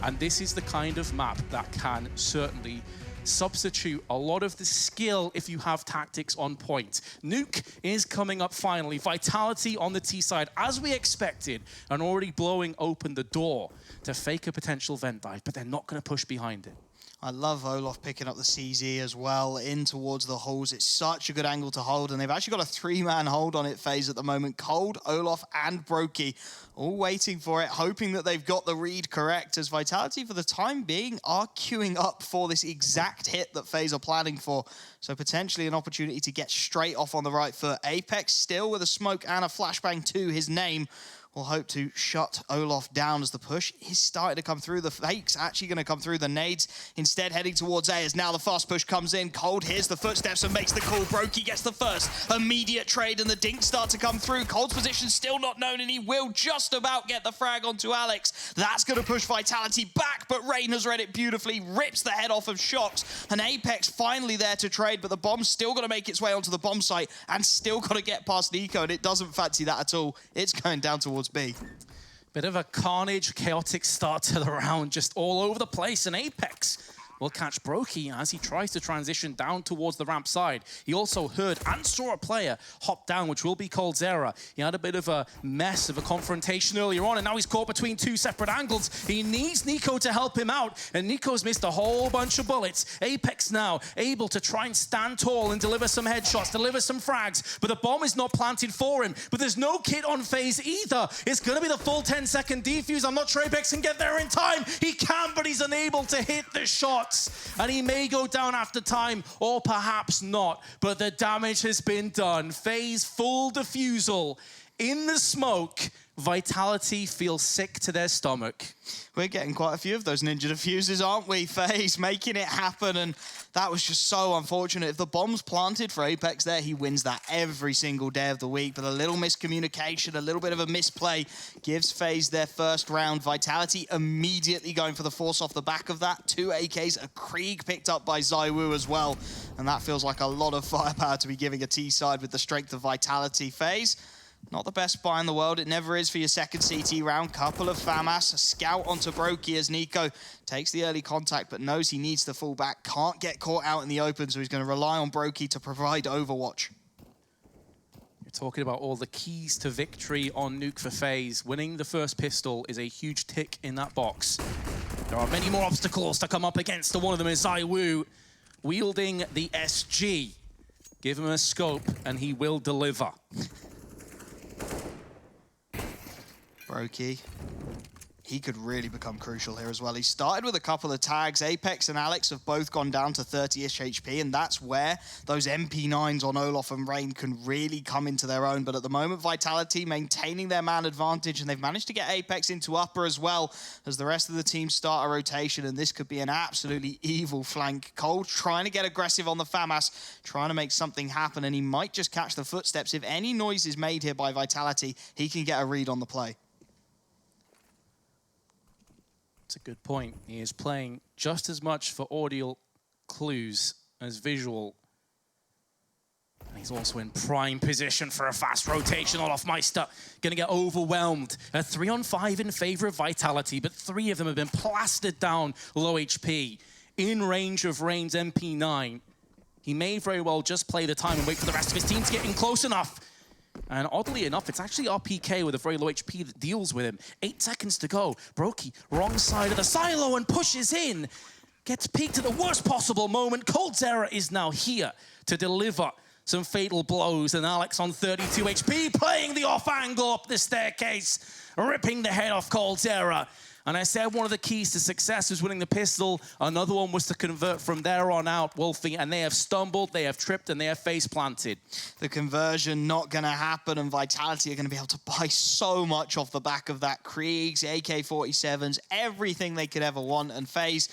And this is the kind of map that can certainly substitute a lot of the skill if you have tactics on point. Nuke is coming up finally. Vitality on the T side, as we expected, and already blowing open the door to fake a potential vent dive, but they're not going to push behind it. I love Olof picking up the CZ as well in towards the holes. It's such a good angle to hold, and they've actually got a three-man hold on it, FaZe, at the moment. Cold, Olof, and Brokey all waiting for it, hoping that they've got the read correct, as Vitality, for the time being, are queuing up for this exact hit that FaZe are planning for. So potentially an opportunity to get straight off on the right foot. Apex still with a smoke and a flashbang to his name. Will hope to shut Olof down as the push is starting to come through. The fake's actually going to come through. The nades instead heading towards A as now the fast push comes in. Cold hears the footsteps and makes the call. Brokey gets the first immediate trade and the dinks start to come through. Cold's position still not known and he will just about get the frag onto Alex. That's going to push Vitality back, but Rain has read it beautifully, rips the head off of Shox. And Apex finally there to trade, but the bomb's still going to make its way onto the bomb site and still got to get past Nico, and it doesn't fancy that at all. It's going down towards B. Bit of a carnage, chaotic start to the round, just all over the place, and Apex will catch Brokey as he tries to transition down towards the ramp side. He also heard and saw a player hop down, which will be coldzera. He had a bit of a mess of a confrontation earlier on, and now he's caught between two separate angles. He needs Nico to help him out, and Nico's missed a whole bunch of bullets. Apex now able to try and stand tall and deliver some headshots, deliver some frags, but the bomb is not planted for him. But there's no kit on FaZe either. It's going to be the full 10-second defuse. I'm not sure Apex can get there in time. He can, but he's unable to hit the shot. And he may go down after time, or perhaps not. But the damage has been done. FaZe full defusal in the smoke. Vitality feels sick to their stomach. We're getting quite a few of those ninja diffusers, aren't we? FaZe making it happen, and that was just so unfortunate. If the bomb's planted for Apex there, he wins that every single day of the week. But a little miscommunication, a little bit of a misplay gives FaZe their first round. Vitality immediately going for the force off the back of that. 2 AKs, a Krieg picked up by ZywOo as well. And that feels like a lot of firepower to be giving a T-side with the strength of Vitality. FaZe, not the best buy in the world. It never is for your second CT round. Couple of FAMAS, a scout onto Brokey as Nico takes the early contact, but knows he needs to fall back. Can't get caught out in the open, so he's going to rely on Brokey to provide overwatch. You're talking about all the keys to victory on Nuke for FaZe. Winning the first pistol is a huge tick in that box. There are many more obstacles to come up against. One of them is ZywOo wielding the SG. Give him a scope and he will deliver. Brokey, he could really become crucial here as well. He started with a couple of tags. Apex and Alex have both gone down to 30-ish HP, and that's where those MP9s on Olof and Rain can really come into their own. But at the moment, Vitality maintaining their man advantage, and they've managed to get Apex into upper as well as the rest of the team start a rotation, and this could be an absolutely evil flank. Cold trying to get aggressive on the FAMAS, trying to make something happen, and he might just catch the footsteps. If any noise is made here by Vitality, he can get a read on the play. That's a good point. He is playing just as much for audio clues as visual. And he's also in prime position for a fast rotation. Olof Meister going to get overwhelmed. A 3-on-5 in favor of Vitality, but 3 of them have been plastered down low HP. In range of Rain's MP9. He may very well just play the time and wait for the rest of his team to get in close enough. And oddly enough, it's actually RPK with a very low HP that deals with him. 8 seconds to go. Brokey, wrong side of the silo and pushes in. Gets peaked at the worst possible moment. coldzera is now here to deliver some fatal blows. And Alex on 32 HP, playing the off angle up the staircase, ripping the head off coldzera. And I said one of the keys to success was winning the pistol. Another one was to convert from there on out, Wolfie. And they have stumbled, they have tripped, and they have face planted. The conversion not going to happen, and Vitality are going to be able to buy so much off the back of that. Kriegs, AK-47s, everything they could ever want. And FaZe,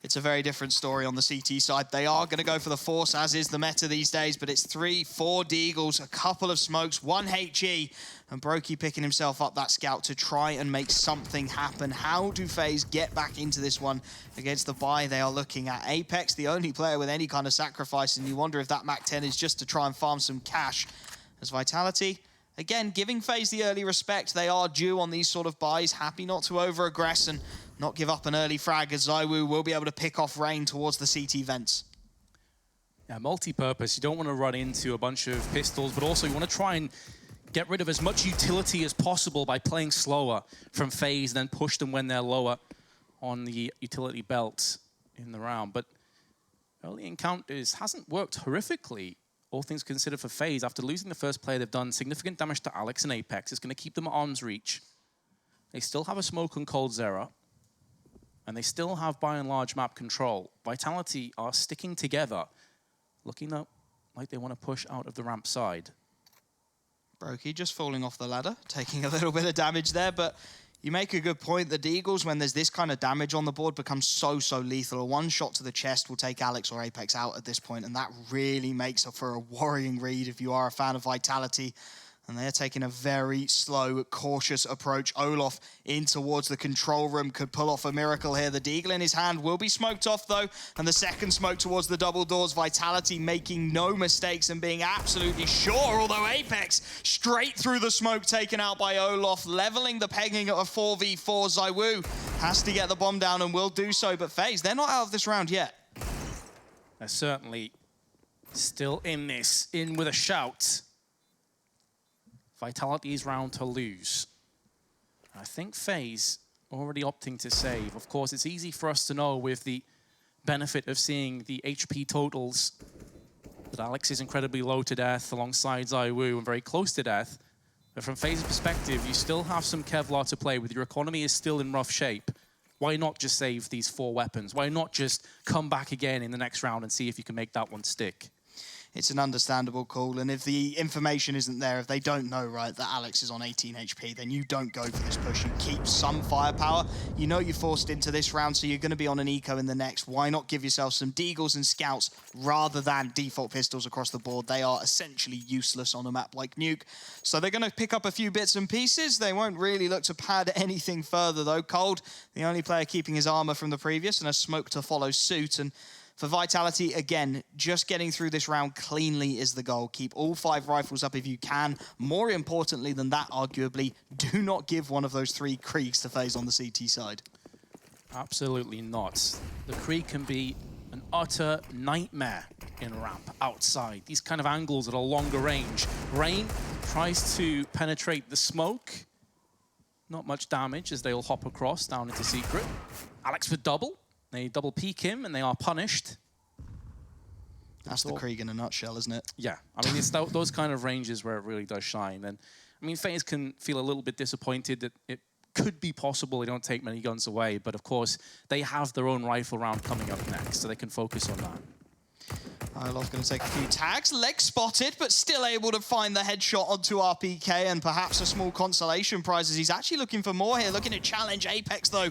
it's a very different story on the CT side. They are going to go for the force, as is the meta these days, but it's 3, 4 deagles, a couple of smokes, 1 HE, and Brokey picking himself up that scout to try and make something happen. How do FaZe get back into this one against the buy they are looking at? Apex, the only player with any kind of sacrifice, and you wonder if that MAC-10 is just to try and farm some cash. As Vitality, again, giving FaZe the early respect. They are due on these sort of buys, happy not to over-aggress, and not give up an early frag, as ZywOo will be able to pick off Rain towards the CT vents. Yeah, multi-purpose. You don't want to run into a bunch of pistols, but also you want to try and get rid of as much utility as possible by playing slower from FaZe, and then push them when they're lower on the utility belt in the round. But early encounters hasn't worked horrifically, all things considered, for FaZe. After losing the first player, they've done significant damage to Alex and Apex. It's going to keep them at arm's reach. They still have a smoke on Cold Zera, and they still have, by and large, map control. Vitality are sticking together, looking up like they want to push out of the ramp side. Brokey just falling off the ladder, taking a little bit of damage there, but you make a good point. The Deagles, when there's this kind of damage on the board, becomes so lethal. A one shot to the chest will take Alex or Apex out at this point, and that really makes up for a worrying read if you are a fan of Vitality. And they're taking a very slow, cautious approach. Olof in towards the control room, could pull off a miracle here. The Deagle in his hand will be smoked off, though. And the second smoke towards the double doors. Vitality making no mistakes and being absolutely sure. Although Apex straight through the smoke, taken out by Olof, leveling the pegging at a 4v4. ZywOo has to get the bomb down and will do so. But FaZe, they're not out of this round yet. They're certainly still in this, in with a shout. Vitality's round to lose. I think FaZe already opting to save. Of course, it's easy for us to know with the benefit of seeing the HP totals that Alex is incredibly low to death alongside ZywOo and very close to death. But from FaZe's perspective, you still have some Kevlar to play with. Your economy is still in rough shape. Why not just save these 4 weapons? Why not just come back again in the next round and see if you can make that one stick? It's an understandable call, and if the information isn't there, if they don't know, right, that Alex is on 18 HP, then you don't go for this push. You keep some firepower. You know you're forced into this round, so you're going to be on an eco in the next. Why not give yourself some Deagles and Scouts rather than default pistols across the board? They are essentially useless on a map like Nuke. So they're going to pick up a few bits and pieces. They won't really look to pad anything further, though. Cold, the only player keeping his armor from the previous, and a smoke to follow suit. And for Vitality, again, just getting through this round cleanly is the goal. Keep all 5 rifles up if you can. More importantly than that, arguably, do not give one of those 3 Kriegs to FaZe on the CT side. Absolutely not. The Krieg can be an utter nightmare in ramp outside. These kind of angles at a longer range. Rain tries to penetrate the smoke. Not much damage as they'll hop across down into secret. Alex with double. They double peek him and they are punished. That's the Krieg in a nutshell, isn't it? Yeah, I mean, it's those kind of ranges where it really does shine. And I mean, FaZe can feel a little bit disappointed that it could be possible they don't take many guns away, but of course, they have their own rifle round coming up next, so they can focus on that. Olof's going to take a few tags. Leg spotted, but still able to find the headshot onto RPK and perhaps a small consolation prize as he's actually looking for more here. Looking to challenge Apex, though.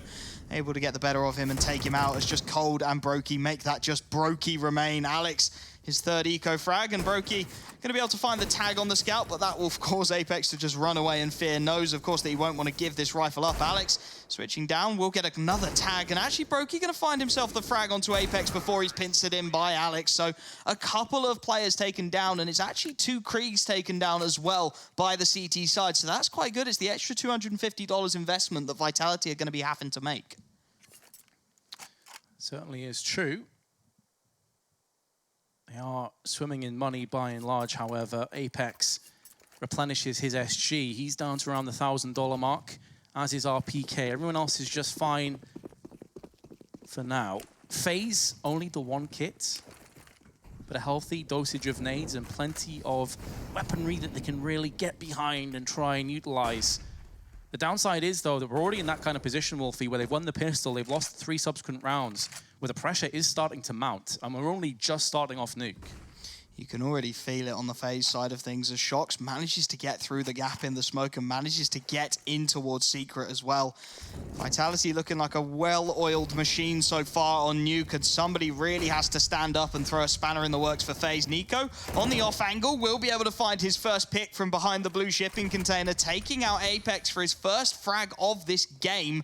Able to get the better of him and take him out as just Cold and Brokey make that just Brokey remain. Alex, his 3rd eco frag, and Brokey going to be able to find the tag on the scout, but that will cause Apex to just run away in fear. Knows, of course, that he won't want to give this rifle up. Alex switching down, will get another tag, and actually Brokey going to find himself the frag onto Apex before he's pincered in by Alex. So a couple of players taken down, and it's actually 2 Kriegs taken down as well by the CT side. So that's quite good. It's the extra $250 investment that Vitality are going to be having to make. Certainly is true. They are swimming in money by and large, however. Apex replenishes his SG. He's down to around the $1,000 mark, as is RPK. Everyone else is just fine for now. FaZe, only the 1 kit, but a healthy dosage of nades and plenty of weaponry that they can really get behind and try and utilize. The downside is, though, that we're already in that kind of position, Wolfie, where they've won the pistol, they've lost 3 subsequent rounds, where the pressure is starting to mount, and we're only just starting off Nuke. You can already feel it on the FaZe side of things as Shox manages to get through the gap in the smoke and manages to get in towards Secret as well. Vitality looking like a well-oiled machine so far on Nuke, and somebody really has to stand up and throw a spanner in the works for FaZe. Nico on the off angle will be able to find his first pick from behind the blue shipping container, taking out Apex for his first frag of this game.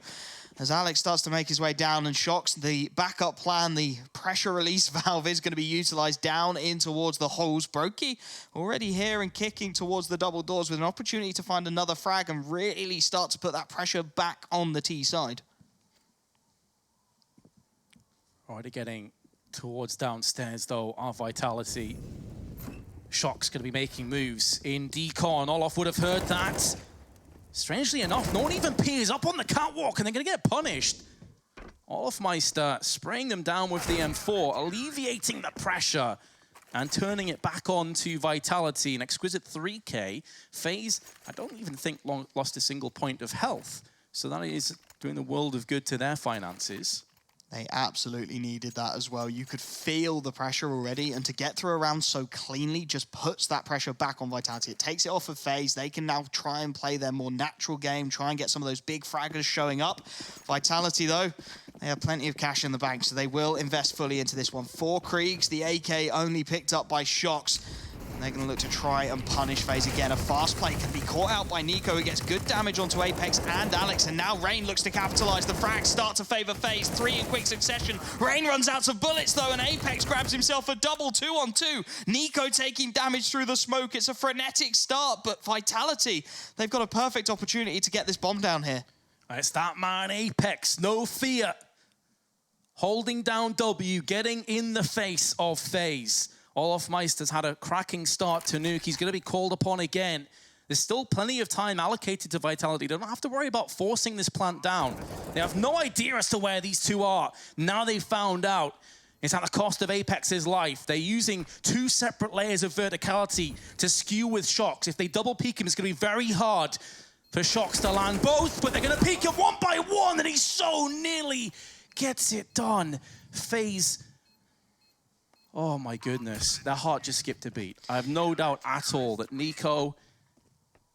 As Alex starts to make his way down and Shox, the backup plan, the pressure release valve is going to be utilized down in towards the holes. Brokey already here and kicking towards the double doors with an opportunity to find another frag and really start to put that pressure back on the T side. Already getting towards downstairs, though, our Vitality. Shock's going to be making moves in decon. Olof would have heard that. Strangely enough, no one even peers up on the catwalk, and they're going to get punished. Olofmeister spraying them down with the M4, alleviating the pressure and turning it back on to Vitality. An exquisite 3K. FaZe, I don't even think lost a single point of health. So that is doing the world of good to their finances. They absolutely needed that as well. You could feel the pressure already, and to get through a round so cleanly just puts that pressure back on Vitality. It takes it off of FaZe. They can now try and play their more natural game, try and get some of those big fraggers showing up. Vitality, though, they have plenty of cash in the bank, so they will invest fully into this one. 4 Kriegs, the AK only picked up by Shocks. And they're going to look to try and punish FaZe again. A fast play can be caught out by Nico, who gets good damage onto Apex and Alex. And now Rain looks to capitalize. The frags start to favor FaZe. 3 in quick succession. Rain runs out of bullets, though, and Apex grabs himself a double 2-on-2. Nico taking damage through the smoke. It's a frenetic start, but Vitality, they've got a perfect opportunity to get this bomb down here. It's that man, Apex. No fear. Holding down W, getting in the face of FaZe. Olofmeister's had a cracking start to Nuke. He's going to be called upon again. There's still plenty of time allocated to Vitality. They don't have to worry about forcing this plant down. They have no idea as to where these two are. Now they've found out. It's at the cost of Apex's life. They're using 2 separate layers of verticality to skew with Shocks. If they double peek him, it's going to be very hard for Shocks to land both, but they're going to peek him one by one, and he so nearly gets it done. FaZe. Oh my goodness, their heart just skipped a beat. I have no doubt at all that Nico,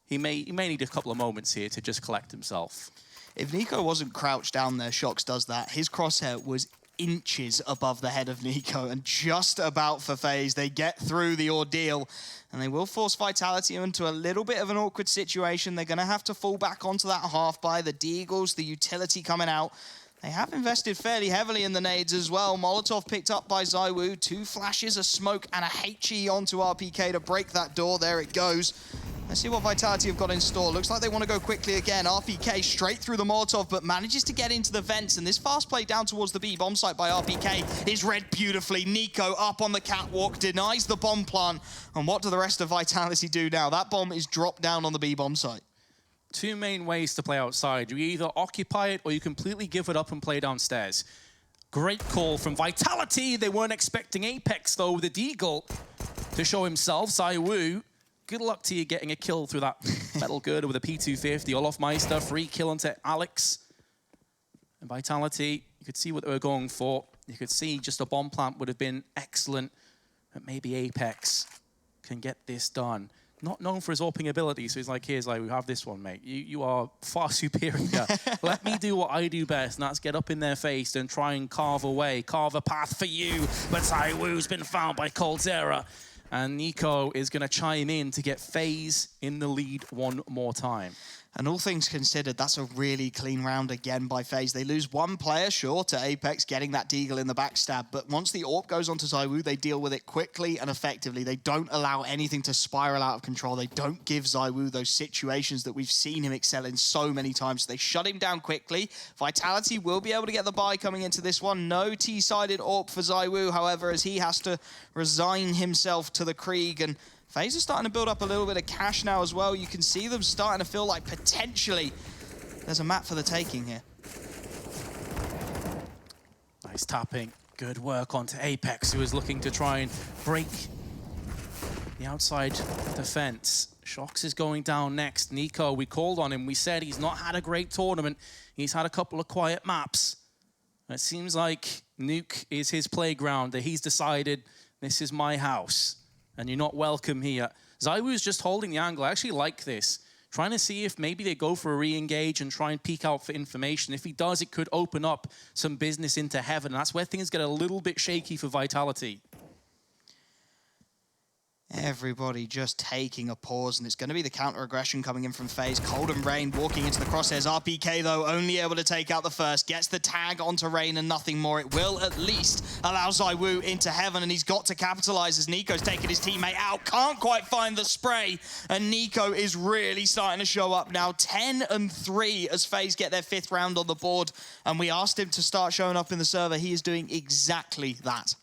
he may need a couple of moments here to just collect himself. If Nico wasn't crouched down there, Shocks does that. His crosshair was inches above the head of Nico, and just about for FaZe, they get through the ordeal, and they will force Vitality into a little bit of an awkward situation. They're gonna have to fall back onto that half by the Deagles, the utility coming out. They have invested fairly heavily in the nades as well. Molotov picked up by ZywOo. 2 flashes, a smoke, and a HE onto RPK to break that door. There it goes. Let's see what Vitality have got in store. Looks like they want to go quickly again. RPK straight through the Molotov, but manages to get into the vents. And this fast play down towards the B bomb site by RPK is read beautifully. Nico up on the catwalk, denies the bomb plant. And what do the rest of Vitality do now? That bomb is dropped down on the B bomb site. 2 main ways to play outside. You either occupy it or you completely give it up and play downstairs. Great call from Vitality. They weren't expecting Apex, though, with a Deagle to show himself. ZywOo, good luck to you getting a kill through that metal girder with a P250. Olofmeister, free kill onto Alex. And Vitality, you could see what they were going for. You could see just a bomb plant would have been excellent. But maybe Apex can get this done. Not known for his AWPing ability, so he's like, here's like, we have this one, mate. You are far superior. Let me do what I do best, and that's get up in their face and try and carve a path for you. But ZywOo's been found by Coldzera, and Nico is going to chime in to get FaZe in the lead one more time. And all things considered, that's a really clean round again by FaZe. They lose 1 player, sure, to Apex getting that Deagle in the backstab. But once the AWP goes onto ZywOo, they deal with it quickly and effectively. They don't allow anything to spiral out of control. They don't give ZywOo those situations that we've seen him excel in so many times. They shut him down quickly. Vitality will be able to get the buy coming into this one. No T-sided AWP for ZywOo, however, as he has to resign himself to the Krieg. And FaZe is starting to build up a little bit of cash now as well. You can see them starting to feel like potentially there's a map for the taking here. Nice tapping. Good work onto Apex, who is looking to try and break the outside defense. Shocks is going down next. Nico, we called on him. We said he's not had a great tournament. He's had a couple of quiet maps. It seems like Nuke is his playground, that he's decided this is my house. And you're not welcome here. ZywOo's just holding the angle. I actually like this. Trying to see if maybe they go for a re-engage and try and peek out for information. If he does, it could open up some business into heaven. And that's where things get a little bit shaky for Vitality. Everybody just taking a pause, and it's going to be the counter-aggression coming in from FaZe. Cold and Rain walking into the crosshairs. RPK, though, only able to take out the first. Gets the tag onto Rain and nothing more. It will at least allow ZywOo into heaven, and he's got to capitalize as Nico's taking his teammate out. Can't quite find the spray, and Nico is really starting to show up now. 10-3 as FaZe get their 5th round on the board, and we asked him to start showing up in the server. He is doing exactly that.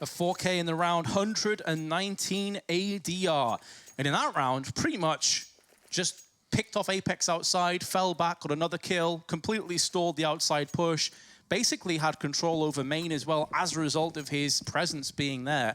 A 4K in the round, 119 ADR. And in that round, pretty much just picked off Apex outside, fell back, got another kill, completely stalled the outside push, basically had control over main as well as a result of his presence being there.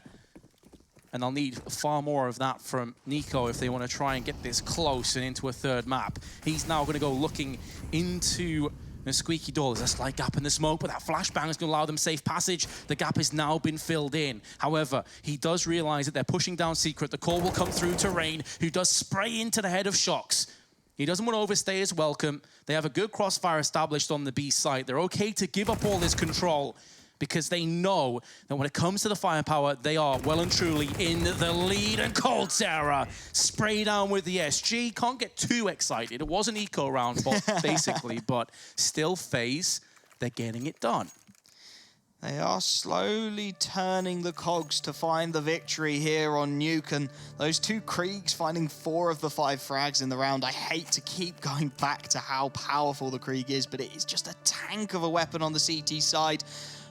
And they'll need far more of that from Nico if they want to try and get this close and into a 3rd map. He's now going to go looking into the squeaky door. There's a slight gap in the smoke, but that flashbang is going to allow them safe passage. The gap has now been filled in. However, he does realize that they're pushing down Secret. The call will come through to Rain, who does spray into the head of Shox. He doesn't want to overstay his welcome. They have a good crossfire established on the B site. They're okay to give up all this control because they know that when it comes to the firepower, they are well and truly in the lead. And Cold Sarah spray down with the SG. Can't get too excited. It was an eco round, basically, but still FaZe, they're getting it done. They are slowly turning the cogs to find the victory here on Nuke, and those 2 Kriegs finding 4 of the 5 frags in the round. I hate to keep going back to how powerful the Krieg is, but it is just a tank of a weapon on the CT side.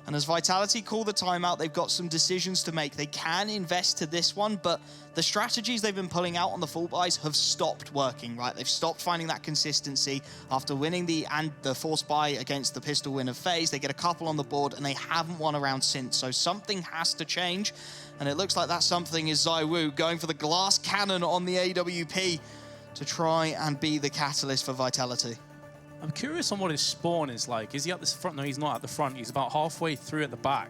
And as Vitality call the timeout, they've got some decisions to make. They can invest to this one, but the strategies they've been pulling out on the full buys have stopped working, right? They've stopped finding that consistency. After winning the force buy against the pistol win of FaZe, they get a couple on the board, and they haven't won a round since. So something has to change, and it looks like that something is ZywOo going for the glass cannon on the AWP to try and be the catalyst for Vitality. I'm curious on what his spawn is like. Is he at the front? No, he's not at the front. He's about halfway through at the back.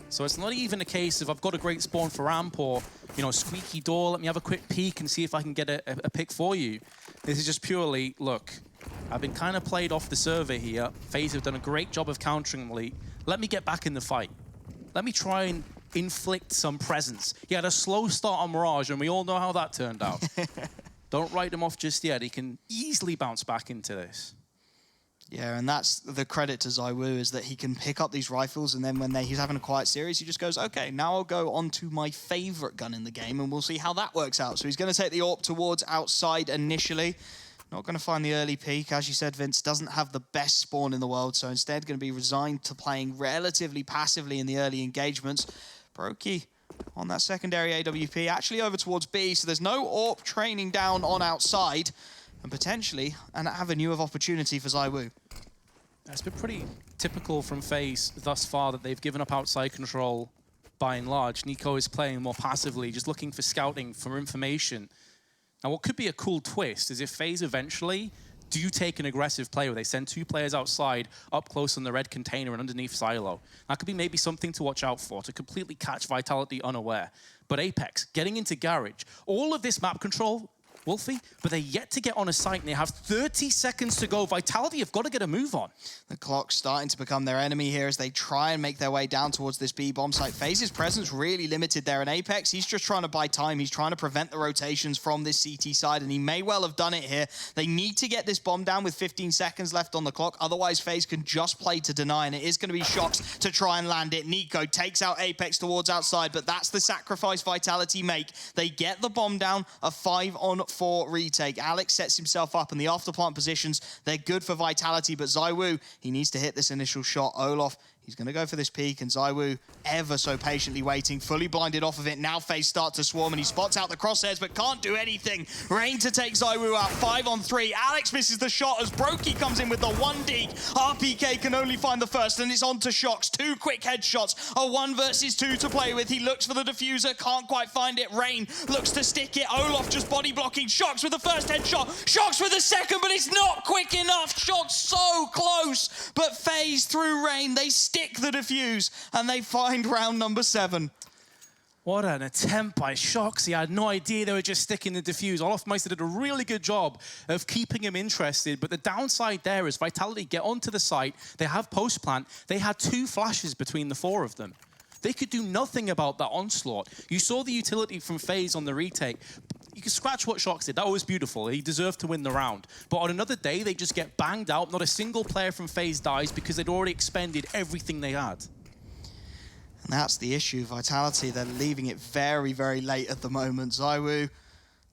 So it's not even a case of I've got a great spawn for ramp or, you know, squeaky door. Let me have a quick peek and see if I can get a pick for you. This is just purely, look, I've been kind of played off the server here. FaZe have done a great job of countering me. Let me get back in the fight. Let me try and inflict some presence. He had a slow start on Mirage, and we all know how that turned out. Don't write him off just yet. He can easily bounce back into this. Yeah, and that's the credit to ZywOo, is that he can pick up these rifles, and then when he's having a quiet series, he just goes, okay, now I'll go on to my favorite gun in the game, and we'll see how that works out. So he's going to take the AWP towards outside initially. Not going to find the early peak. As you said, Vince doesn't have the best spawn in the world, so instead going to be resigned to playing relatively passively in the early engagements. Brokey on that secondary AWP, actually over towards B, so there's no AWP training down on outside, and potentially an avenue of opportunity for ZywOo. It's been pretty typical from FaZe thus far that they've given up outside control by and large. Nico is playing more passively, just looking for scouting, for information. Now, what could be a cool twist is if FaZe eventually do take an aggressive play where they send 2 players outside, up close on the red container and underneath silo. That could be maybe something to watch out for, to completely catch Vitality unaware. But Apex, getting into Garage, all of this map control, Wolfie, but they're yet to get on a site, and they have 30 seconds to go. Vitality have got to get a move on. The clock's starting to become their enemy here as they try and make their way down towards this B bomb site. FaZe's presence really limited there in Apex. He's just trying to buy time. He's trying to prevent the rotations from this CT side, and he may well have done it here. They need to get this bomb down with 15 seconds left on the clock. Otherwise, FaZe can just play to deny, and it is going to be Shox to try and land it. Nico takes out Apex towards outside, but that's the sacrifice Vitality make. They get the bomb down, a 5-on-4 retake. Alex sets himself up in the afterplant positions. They're good for Vitality, but ZywOo, he needs to hit this initial shot. Olaf, he's going to go for this peek, and ZywOo ever so patiently waiting, fully blinded off of it. Now FaZe start to swarm, and he spots out the crosshairs, but can't do anything. Rain to take ZywOo out, 5-on-3. Alex misses the shot as Brokey comes in with the 1 deke. RPK can only find the first, and it's on to Shox. 2 quick headshots, a 1 versus 2 to play with. He looks for the diffuser, can't quite find it. Rain looks to stick it. Olaf just body blocking. Shox with the first headshot. Shox with the second, but it's not quick enough. Shox so close, but FaZe through Rain, they stick the defuse, and they find round number 7. What an attempt by Shox. He had no idea they were just sticking the defuse. Olofmeister did a really good job of keeping him interested, but the downside there is Vitality get onto the site. They have post plant. They had 2 flashes between the 4 of them. They could do nothing about that onslaught. You saw the utility from FaZe on the retake. You can scratch what Shox did. That was beautiful. He deserved to win the round. But on another day, they just get banged out. Not a single player from FaZe dies because they'd already expended everything they had. And that's the issue. Vitality, they're leaving it very, very late at the moment. ZywOo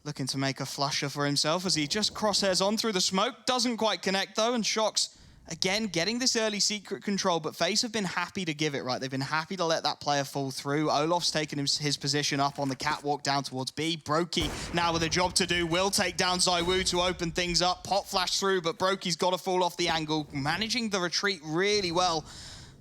looking to make a flusher for himself as he just crosshairs on through the smoke. Doesn't quite connect, though, and Shox, again, getting this early secret control, but FaZe have been happy to give it, right? They've been happy to let that player fall through. Olof's taken his position up on the catwalk down towards B. Brokey, now with a job to do, will take down ZywOo to open things up. Pot flash through, but Brokey's got to fall off the angle, managing the retreat really well.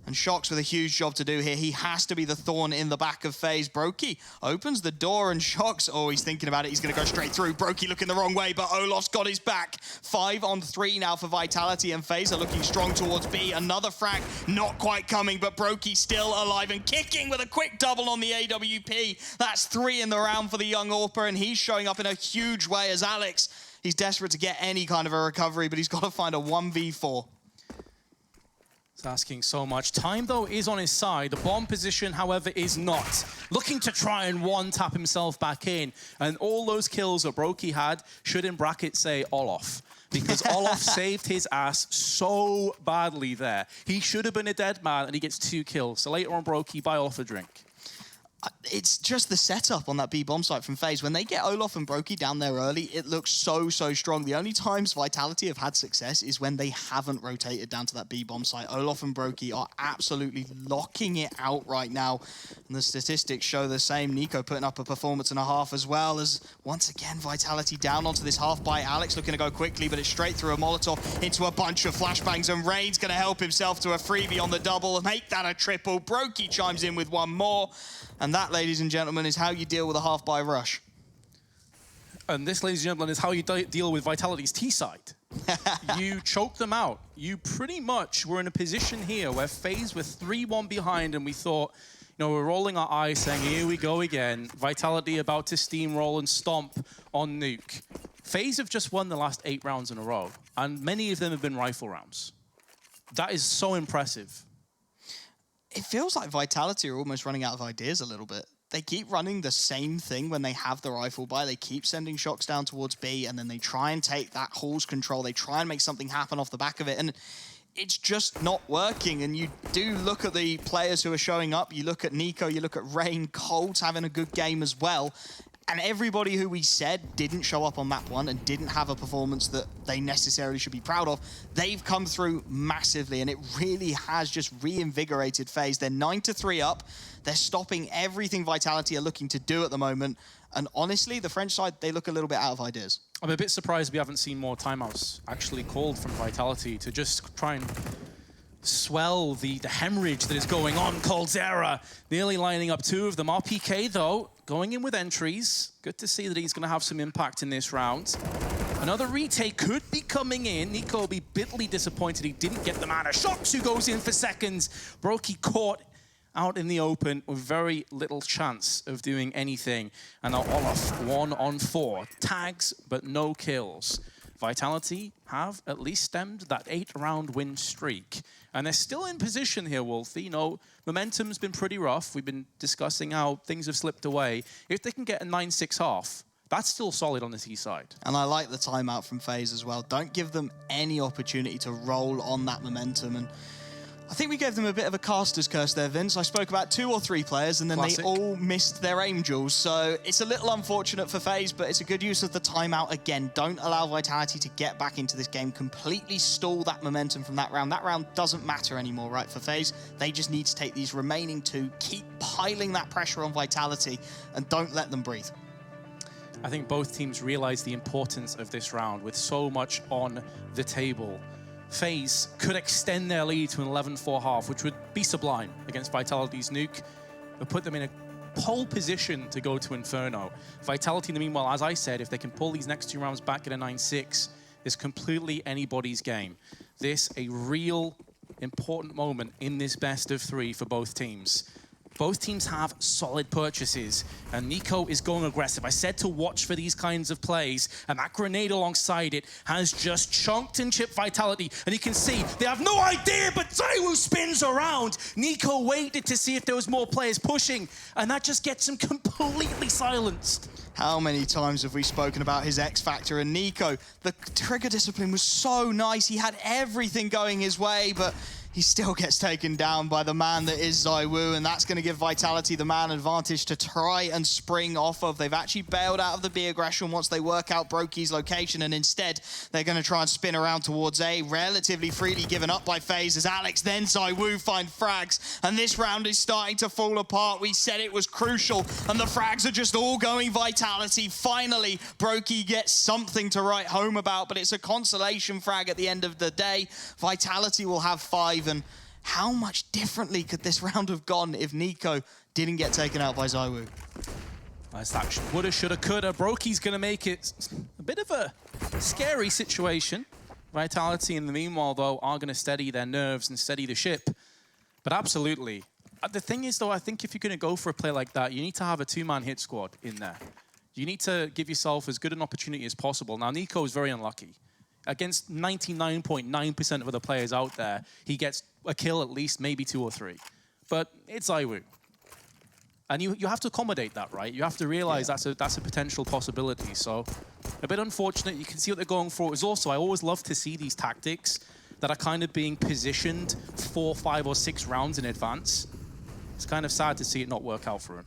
And Shox with a huge job to do here. He has to be the thorn in the back of FaZe. Brokey opens the door and Shox, oh, he's thinking about it. He's going to go straight through. Brokey looking the wrong way, but Olof's got his back. 5 on 3 now for Vitality, and FaZe are looking strong towards B. Another frag, not quite coming, but Brokey still alive and kicking with a quick double on the AWP. That's 3 in the round for the young AWPer, and he's showing up in a huge way as Alex. He's desperate to get any kind of a recovery, but he's got to find a 1v4. Asking so much. Time, though, is on his side. The bomb position, however, is not. Looking to try and one-tap himself back in. And all those kills that Brokey had should, in brackets, say Olof. Because Olof saved his ass so badly there. He should have been a dead man, and he gets 2 kills. So later on, Brokey, buy Olof a drink. It's just the setup on that B bomb site from FaZe. When they get Olof and Brokey down there early, it looks so strong. The only times Vitality have had success is when they haven't rotated down to that B bomb site. Olof and Brokey are absolutely locking it out right now. And the statistics show the same. Nico putting up a performance and a half, as well as, once again, Vitality down onto this half by Alex, looking to go quickly, but it's straight through a Molotov into a bunch of flashbangs, and Rain's going to help himself to a freebie on the double and make that a triple. Brokey chimes in with one more. And that, ladies and gentlemen, is how you deal with a half-buy rush. And this, ladies and gentlemen, is how you deal with Vitality's T-side. You choke them out. You pretty much were in a position here where FaZe were 3-1 behind, and we thought, you know, we're rolling our eyes saying, here we go again. Vitality about to steamroll and stomp on Nuke. FaZe have just won the last 8 rounds in a row, and many of them have been rifle rounds. That is so impressive. It feels like Vitality are almost running out of ideas a little bit. They keep running the same thing when they have the rifle buy. They keep sending Shox down towards B, and then they try and take that Hall's control. They try and make something happen off the back of it, and it's just not working. And you do look at the players who are showing up. You look at Nico, you look at Rain, Colt's having a good game as well. And everybody who we said didn't show up on map 1 and didn't have a performance that they necessarily should be proud of, they've come through massively, and it really has just reinvigorated FaZe. They're 9-3 up. They're stopping everything Vitality are looking to do at the moment. And honestly, the French side, they look a little bit out of ideas. I'm a bit surprised we haven't seen more timeouts actually called from Vitality to just try and swell the hemorrhage that is going on. Coldzera nearly lining up 2 of them. RPK, though, going in with entries. Good to see that he's going to have some impact in this round. Another retake could be coming in. Nico will be bitterly disappointed he didn't get them out of Shox, who goes in for seconds. Brokey caught out in the open with very little chance of doing anything. And now Olof, 1 on 4. Tags, but no kills. Vitality have at least stemmed that 8-round win streak. And they're still in position here, Wolfie. You know, momentum's been pretty rough. We've been discussing how things have slipped away. If they can get a 9-6 half, that's still solid on the T side. And I like the timeout from FaZe as well. Don't give them any opportunity to roll on that momentum. And I think we gave them a bit of a caster's curse there, Vince. I spoke about 2 or 3 players, and then Classic. They all missed their angels. So it's a little unfortunate for FaZe, but it's a good use of the timeout again. Don't allow Vitality to get back into this game. Completely stall that momentum from that round. That round doesn't matter anymore, right, for FaZe. They just need to take these remaining 2, keep piling that pressure on Vitality, and don't let them breathe. I think both teams realize the importance of this round with so much on the table. FaZe could extend their lead to an 11-4 half, which would be sublime against Vitality's Nuke, but put them in a pole position to go to Inferno. Vitality, in the meanwhile, as I said, if they can pull these next 2 rounds back at a 9-6, is completely anybody's game. This a real important moment in this best of 3 for both teams. Both teams have solid purchases, and Nico is going aggressive. I said to watch for these kinds of plays, and that grenade alongside it has just chunked and chipped Vitality. And you can see they have no idea, but ZywOo spins around. Nico waited to see if there was more players pushing, and that just gets him completely silenced. How many times have we spoken about his X Factor and Nico? The trigger discipline was so nice. He had everything going his way, but he still gets taken down by the man that is ZywOo, and that's going to give Vitality the man advantage to try and spring off of. They've actually bailed out of the B aggression once they work out Brokey's location, and instead they're going to try and spin around towards A, relatively freely given up by FaZe as Alex then ZywOo find frags, and this round is starting to fall apart. We said it was crucial, and the frags are just all going Vitality. Finally, Brokey gets something to write home about, but it's a consolation frag at the end of the day. Vitality will have 5. And how much differently could this round have gone if Nico didn't get taken out by ZywOo? That's that woulda, shoulda, coulda. Brokey's going to make it a bit of a scary situation. Vitality, in the meanwhile, though, are going to steady their nerves and steady the ship. But absolutely. The thing is, though, I think if you're going to go for a play like that, you need to have a two-man hit squad in there. You need to give yourself as good an opportunity as possible. Now, Nico is very unlucky. Against 99.9% of other players out there, he gets a kill at least, maybe 2 or 3. But it's ZywOo. And you have to accommodate that, right? You have to realize that's a potential possibility. So a bit unfortunate. You can see what they're going for. It's also, I always love to see these tactics that are kind of being positioned 4, 5, or 6 rounds in advance. It's kind of sad to see it not work out for him.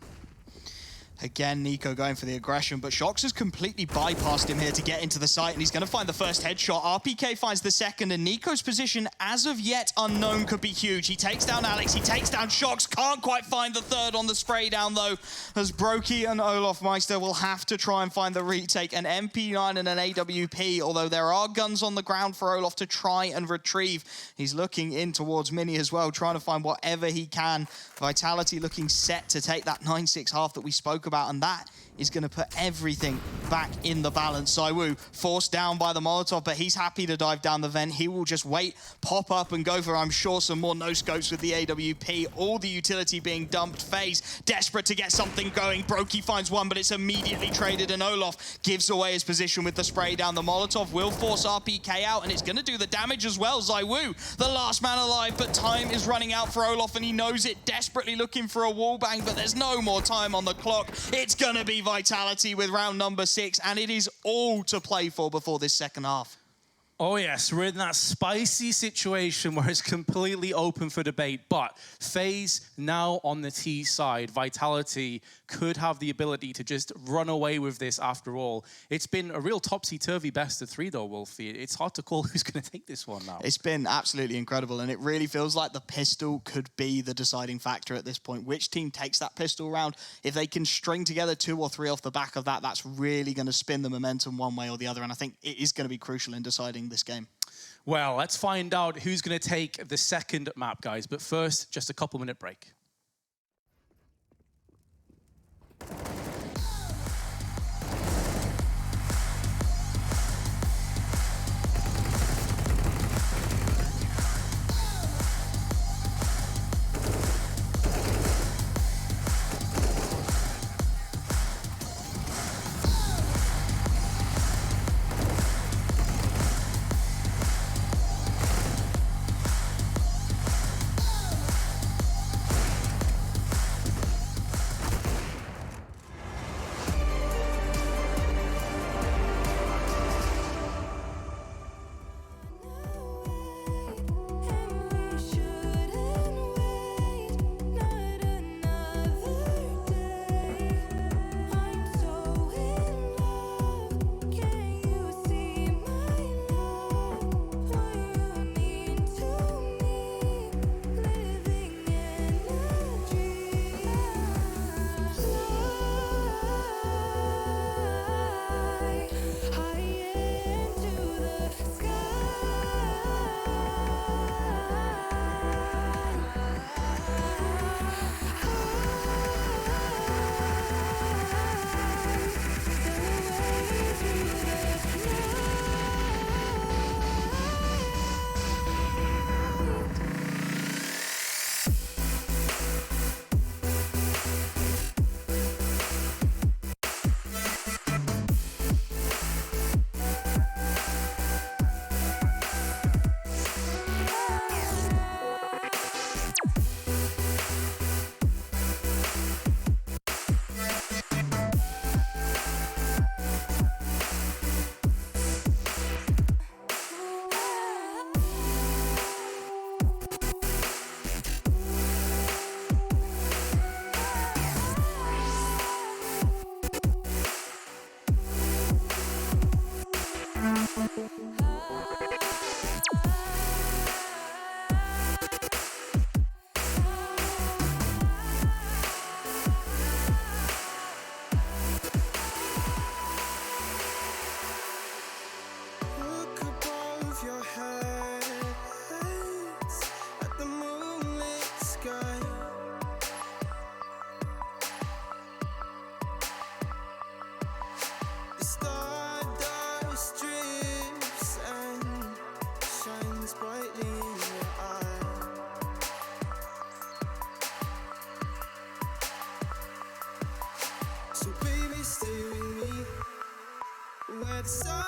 Again, Nico going for the aggression, but Shox has completely bypassed him here to get into the site, and he's going to find the first headshot. RPK finds the second, and Nico's position, as of yet unknown, could be huge. He takes down Alex, he takes down Shox, can't quite find the third on the spray down, though, as Brokey and Olaf Meister will have to try and find the retake. An MP9 and an AWP, although there are guns on the ground for Olaf to try and retrieve. He's looking in towards Mini as well, trying to find whatever he can. Vitality looking set to take that 9-6 half that we spoke about, and that is going to put everything back in the balance. ZywOo forced down by the Molotov, but he's happy to dive down the vent. He will just wait, pop up, and go for, I'm sure, some more no-scopes with the AWP. All the utility being dumped. FaZe desperate to get something going. Brokey finds one, but it's immediately traded, and Olaf gives away his position with the spray down. The Molotov will force RPK out, and it's going to do the damage as well. ZywOo, the last man alive, but time is running out for Olaf, and he knows it, desperately looking for a wallbang, but there's no more time on the clock. It's going to be Vitality with round number 6, and it is all to play for before this second half. Oh yes, we're in that spicy situation where it's completely open for debate, but FaZe now on the T side. Vitality could have the ability to just run away with this after all. It's been a real topsy-turvy best of 3 though, Wolfie. It's hard to call who's going to take this one now. It's been absolutely incredible, and it really feels like the pistol could be the deciding factor at this point. Which team takes that pistol round? If they can string together 2 or 3 off the back of that, that's really going to spin the momentum one way or the other, and I think it is going to be crucial in deciding this game. Well, let's find out who's going to take the second map, guys. But first, just a couple-minute break.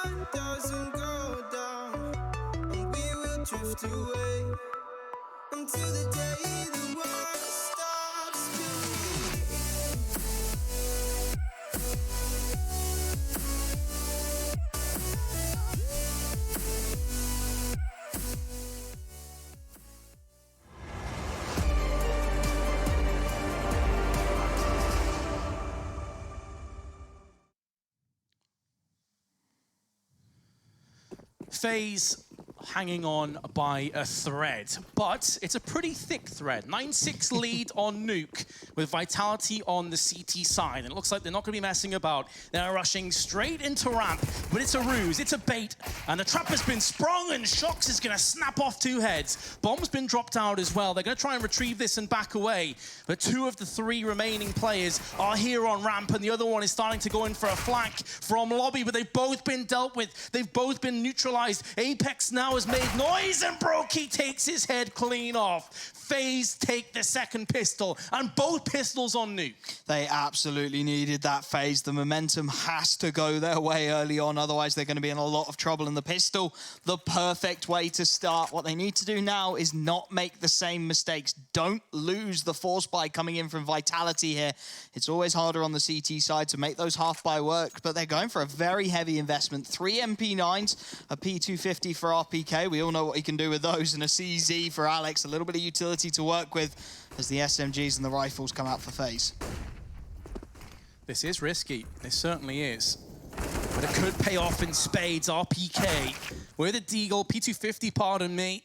sun doesn't go down, and we will drift away until the day the world stops spinning. FaZe hanging on by a thread, but it's a pretty thick thread. 9-6 lead on Nuke with Vitality on the CT side. And it looks like they're not going to be messing about. They're rushing straight into ramp, but it's a ruse, it's a bait. And the trap has been sprung and Shox is going to snap off 2 heads. Bomb's been dropped out as well. They're going to try and retrieve this and back away. But 2 of the 3 remaining players are here on ramp and the other one is starting to go in for a flank from lobby, but they've both been dealt with. They've both been neutralized. Apex now has made noise and Brokey takes his head clean off. FaZe take the second pistol and both pistols on Nuke. They absolutely needed that FaZe. The momentum has to go their way early on, otherwise they're going to be in a lot of trouble. And the pistol, the perfect way to start. What they need to do now is not make the same mistakes. Don't lose the force buy coming in from Vitality here. It's always harder on the CT side to make those half buy work, but they're going for a very heavy investment. 3 MP9s, a P250 for RPK. We all know what he can do with those, and a CZ for Alex. A little bit of utility to work with as the SMGs and the rifles come out for FaZe. This is risky. This certainly is. But it could pay off in spades. RPK with a deagle, P250, pardon me.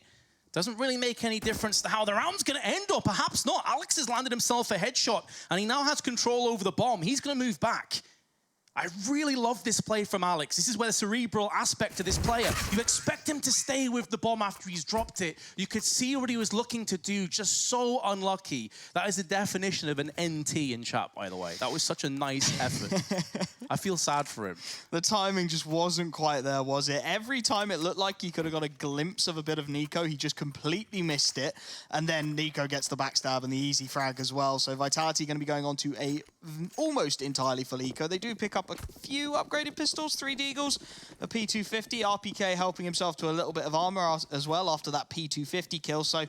Doesn't really make any difference to how the round's going to end, or perhaps not. Alex has landed himself a headshot, and he now has control over the bomb. He's going to move back. I really love this play from Alex. This is where the cerebral aspect to this player. You expect him to stay with the bomb after he's dropped it. You could see what he was looking to do, just so unlucky. That is the definition of an NT in chat, by the way. That was such a nice effort. I feel sad for him. The timing just wasn't quite there, was it? Every time it looked like he could have got a glimpse of a bit of Nico, he just completely missed it. And then Nico gets the backstab and the easy frag as well. So Vitality going to be going on to a almost entirely full eco. They do pick up a few upgraded pistols, 3 deagles, a P250, RPK helping himself to a little bit of armor as well after that P250 kill. So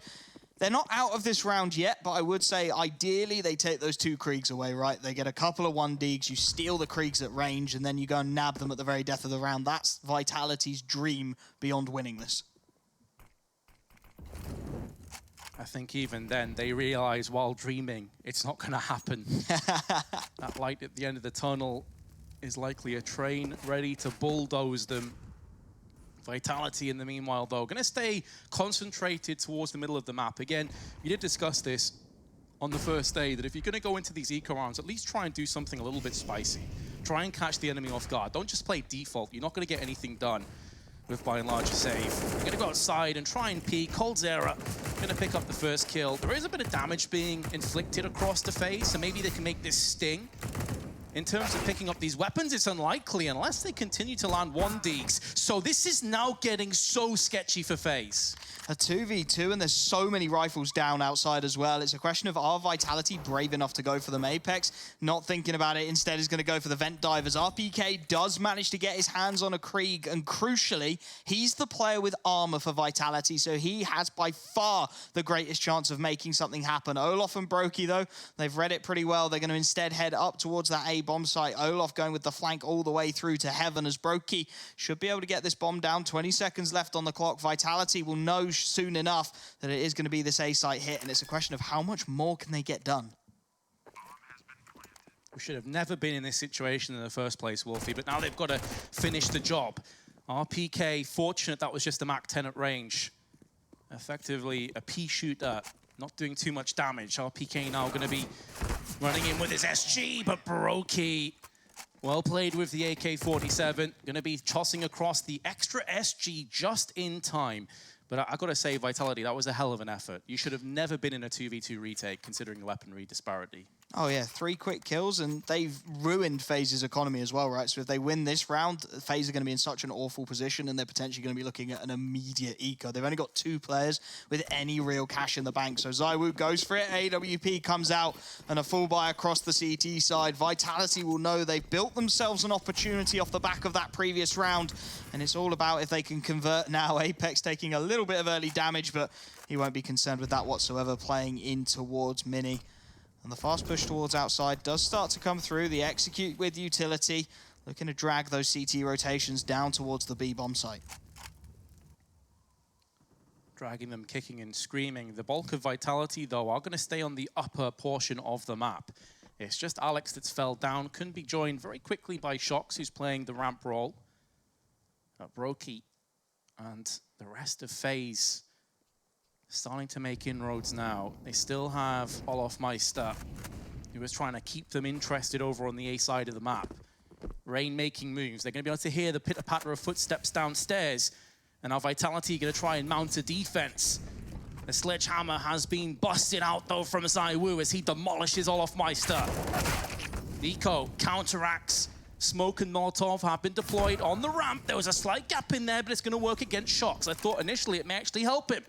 they're not out of this round yet, but I would say ideally they take those 2 Kriegs away, right? They get a couple of 1 deags, you steal the Kriegs at range, and then you go and nab them at the very death of the round. That's Vitality's dream beyond winning this. I think even then they realize while dreaming it's not going to happen. That light at the end of the tunnel is likely a train ready to bulldoze them. Vitality in the meanwhile though, going to stay concentrated towards the middle of the map. Again, we did discuss this on the first day, that if you're going to go into these eco rounds, at least try and do something a little bit spicy. Try and catch the enemy off guard. Don't just play default. You're not going to get anything done with by and large a save. You're going to go outside and try and peek. Coldzera going to pick up the first kill. There is a bit of damage being inflicted across the FaZe, so maybe they can make this sting. In terms of picking up these weapons, it's unlikely unless they continue to land 1 deags. So this is now getting so sketchy for FaZe. A 2v2, and there's so many rifles down outside as well. It's a question of, are Vitality brave enough to go for them? Apex, not thinking about it, instead is going to go for the vent divers. RPK does manage to get his hands on a Krieg, and crucially, he's the player with armor for Vitality, so he has by far the greatest chance of making something happen. Olof and Brokey, though, they've read it pretty well. They're going to instead head up towards that A bomb site. Olof going with the flank all the way through to heaven, as Brokey should be able to get this bomb down. 20 seconds left on the clock. Vitality will know soon enough that it is going to be this A site hit, and it's a question of how much more can they get done. We should have never been in this situation in the first place, Wolfie, but now they've got to finish the job. RPK, fortunate that was just a Mach 10 at range. Effectively a P shooter, not doing too much damage. RPK now going to be running in with his SG, but Brokey, well played with the AK-47. Going to be tossing across the extra SG just in time. But I got to say, Vitality, that was a hell of an effort. You should have never been in a 2v2 retake, considering the weaponry disparity. Oh yeah, 3 quick kills, and they've ruined FaZe's economy as well, right? So if they win this round, FaZe are going to be in such an awful position, and they're potentially going to be looking at an immediate eco. They've only got 2 players with any real cash in the bank. So ZywOo goes for it, AWP comes out, and a full buy across the CT side. Vitality will know they've built themselves an opportunity off the back of that previous round, and it's all about if they can convert now. Apex taking a little bit of early damage, but he won't be concerned with that whatsoever, playing in towards Mini. And the fast push towards outside does start to come through. The execute with utility, looking to drag those CT rotations down towards the B bomb site. Dragging them, kicking and screaming. The bulk of Vitality, though, are going to stay on the upper portion of the map. It's just Alex that's fell down. Couldn't be joined very quickly by Shox, who's playing the ramp role. Brokey and the rest of FaZe starting to make inroads now. They still have Olofmeister, who is trying to keep them interested over on the A side of the map. Rain making moves. They're going to be able to hear the pitter-patter of footsteps downstairs. And now Vitality going to try and mount a defense. The sledgehammer has been busted out, though, from ZywOo as he demolishes Olofmeister. Eco counteracts. Smoke and Molotov have been deployed on the ramp. There was a slight gap in there, but it's going to work against Shox. I thought initially it may actually help him.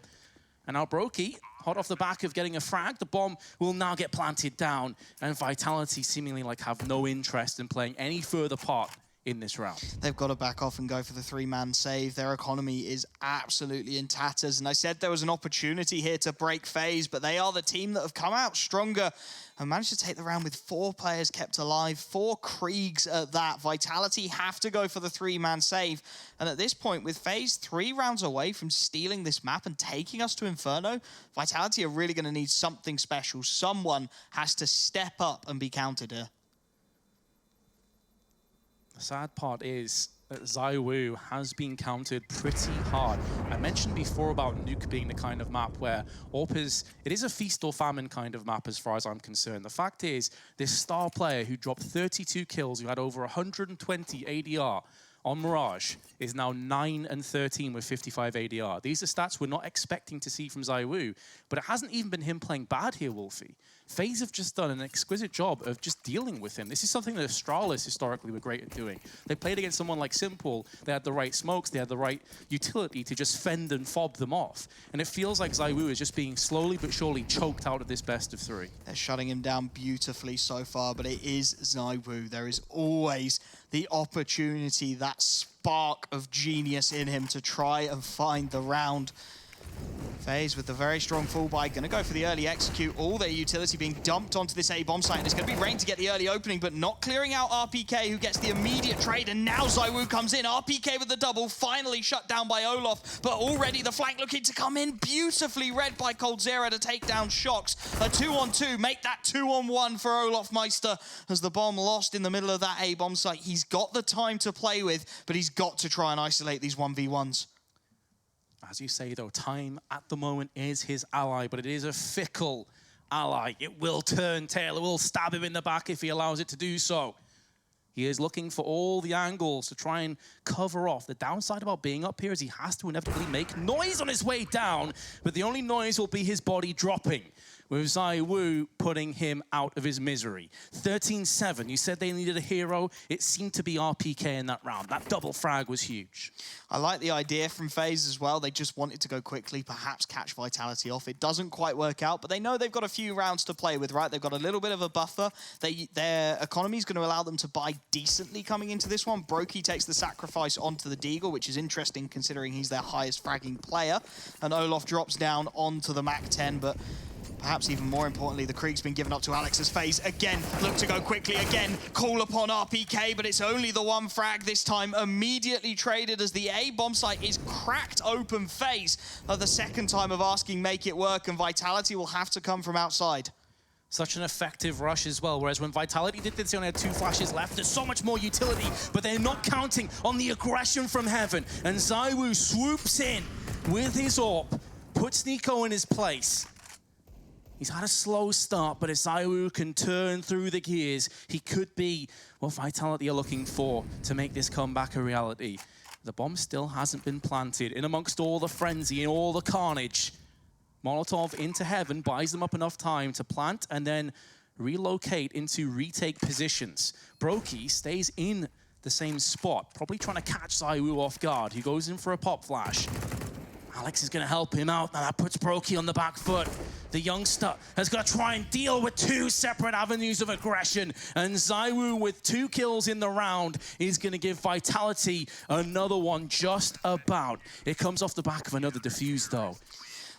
And now Brokey, hot off the back of getting a frag, the bomb will now get planted down, and Vitality seemingly like have no interest in playing any further part in this round. They've got to back off and go for the 3-man save. Their economy is absolutely in tatters, and I said there was an opportunity here to break FaZe, but they are the team that have come out stronger and managed to take the round with 4 players kept alive, 4 Kriegs at that. Vitality have to go for the 3-man save, and at this point, with FaZe 3 rounds away from stealing this map and taking us to Inferno, Vitality are really going to need something special. Someone has to step up and be counted here. The sad part is that ZywOo has been counted pretty hard. I mentioned before about Nuke being the kind of map where it is a feast or famine kind of map as far as I'm concerned. The fact is, this star player who dropped 32 kills, who had over 120 ADR on Mirage, is now 9 and 13 with 55 ADR. These are stats we're not expecting to see from ZywOo, but it hasn't even been him playing bad here, Wolfie. FaZe have just done an exquisite job of just dealing with him. This is something that Astralis historically were great at doing. They played against someone like Simple. They had the right smokes. They had the right utility to just fend and fob them off. And it feels like ZywOo is just being slowly but surely choked out of this best of 3. They're shutting him down beautifully so far, but it is ZywOo. There is always the opportunity, that spark of genius in him to try and find the round. FaZe with the very strong full buy, going to go for the early execute. All their utility being dumped onto this A bomb site, and it's going to be Rain to get the early opening, but not clearing out RPK, who gets the immediate trade, and now ZywOo comes in. RPK with the double, finally shut down by Olof, but already the flank looking to come in, beautifully read by coldzera to take down Shox. A 2-on-2, make that 2-on-1 for Olofmeister, as the bomb lost in the middle of that A bomb site. He's got the time to play with, but he's got to try and isolate these 1v1s. As you say, though, time at the moment is his ally, but it is a fickle ally. It will turn tail. It will stab him in the back if he allows it to do so. He is looking for all the angles to try and cover off. The downside about being up here is he has to inevitably make noise on his way down, but the only noise will be his body dropping, with ZywOo putting him out of his misery. 13-7, you said they needed a hero. It seemed to be RPK in that round. That double frag was huge. I like the idea from FaZe as well. They just wanted to go quickly, perhaps catch Vitality off. It doesn't quite work out, but they know they've got a few rounds to play with, right? They've got a little bit of a buffer. Their economy is going to allow them to buy decently coming into this one. Brokey takes the sacrifice onto the Deagle, which is interesting considering he's their highest fragging player. And Olof drops down onto the MAC-10, but perhaps even more importantly, the Krieg's been given up to Alex as FaZe again look to go quickly, again call upon RPK, but it's only the one frag this time, immediately traded as the A bomb site is cracked open. FaZe the second time of asking make it work, and Vitality will have to come from outside. Such an effective rush as well, whereas when Vitality did this, they only had 2 flashes left. There's so much more utility, but they're not counting on the aggression from heaven, and ZywOo swoops in with his AWP, puts Nico in his place. He's had a slow start, but if ZywOo can turn through the gears, he could be what Vitality are looking for to make this comeback a reality. The bomb still hasn't been planted. In amongst all the frenzy and all the carnage, Molotov into heaven buys them up enough time to plant and then relocate into retake positions. Brokey stays in the same spot, probably trying to catch ZywOo off guard. He goes in for a pop flash. Alex is going to help him out. Now that puts Brokey on the back foot. The youngster has got to try and deal with two separate avenues of aggression. And ZywOo, with 2 kills in the round, is going to give Vitality another one just about. It comes off the back of another defuse, though.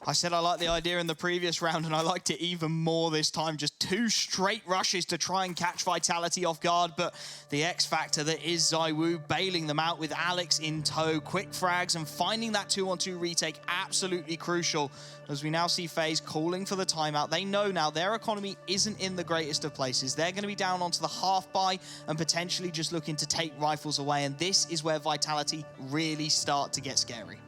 I said I liked the idea in the previous round, and I liked it even more this time. Just 2 straight rushes to try and catch Vitality off guard, but the X factor that is ZywOo bailing them out with Alex in tow. Quick frags and finding that 2-on-2 retake absolutely crucial, as we now see FaZe calling for the timeout. They know now their economy isn't in the greatest of places. They're going to be down onto the half buy and potentially just looking to take rifles away, and this is where Vitality really start to get scary.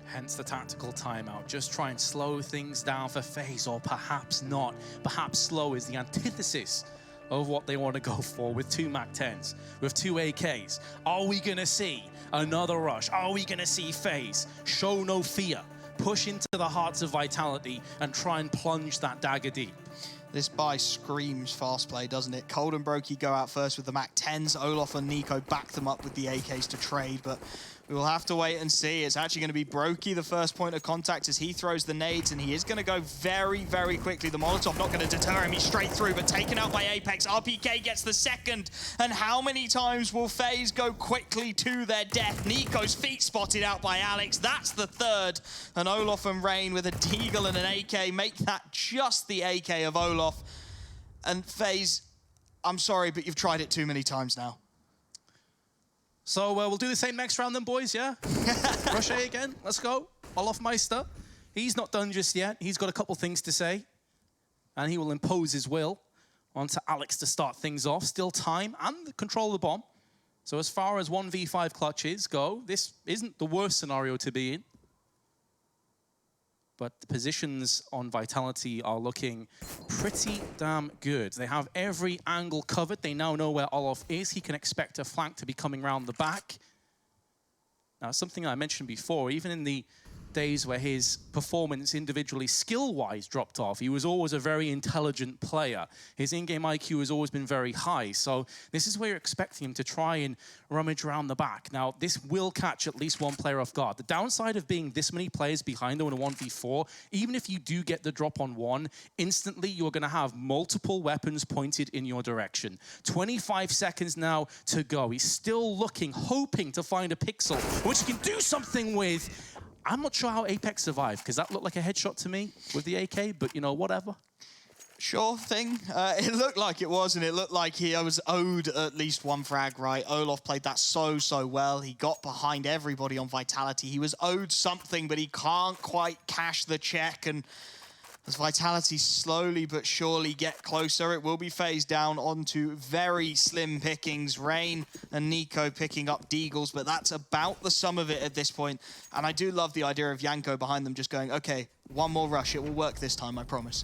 Hence the tactical timeout. Just try and slow things down for FaZe, or perhaps not. Perhaps slow is the antithesis of what they want to go for with 2 MAC-10s, with 2 AKs. Are we going to see another rush? Are we going to see FaZe show no fear, push into the hearts of Vitality, and try and plunge that dagger deep? This buy screams fast play, doesn't it? Cold and Brokey go out first with the MAC-10s. Olaf and Nico back them up with the AKs to trade, but we will have to wait and see. It's actually going to be Brokey the first point of contact as he throws the nades, and he is going to go very, very quickly. The Molotov not going to deter him. He's straight through, but taken out by Apex. RPK gets the second. And how many times will FaZe go quickly to their death? Nico's feet spotted out by Alex. That's the third. And Olaf and Rain with a Deagle and an AK make that just the AK of Olaf. And FaZe, I'm sorry, but you've tried it too many times now. So we'll do the same next round then, boys, yeah? Rush A again, let's go. Olaf Meister, he's not done just yet. He's got a couple things to say, and he will impose his will onto Alex to start things off. Still time and control of the bomb. So as far as 1v5 clutches go, this isn't the worst scenario to be in. But the positions on Vitality are looking pretty damn good. They have every angle covered. They now know where Olaf is. He can expect a flank to be coming around the back. Now, something I mentioned before, even in the days where his performance individually skill-wise dropped off, he was always a very intelligent player. His in-game IQ has always been very high, so this is where you're expecting him to try and rummage around the back. Now, this will catch at least one player off guard. The downside of being this many players behind though in a 1v4, even if you do get the drop on one, instantly you're going to have multiple weapons pointed in your direction. 25 seconds now to go. He's still looking, hoping to find a pixel, which he can do something with. I'm not sure how Apex survived, because that looked like a headshot to me with the AK, but, you know, whatever. Sure thing. It looked like it was, and it looked like he was owed at least one frag, right? Olaf played that so well. He got behind everybody on Vitality. He was owed something, but he can't quite cash the check, and as Vitality slowly but surely get closer, it will be phased down onto very slim pickings. Rain and Nico picking up Deagles, but that's about the sum of it at this point. And I do love the idea of Yanko behind them just going, okay, one more rush. It will work this time, I promise.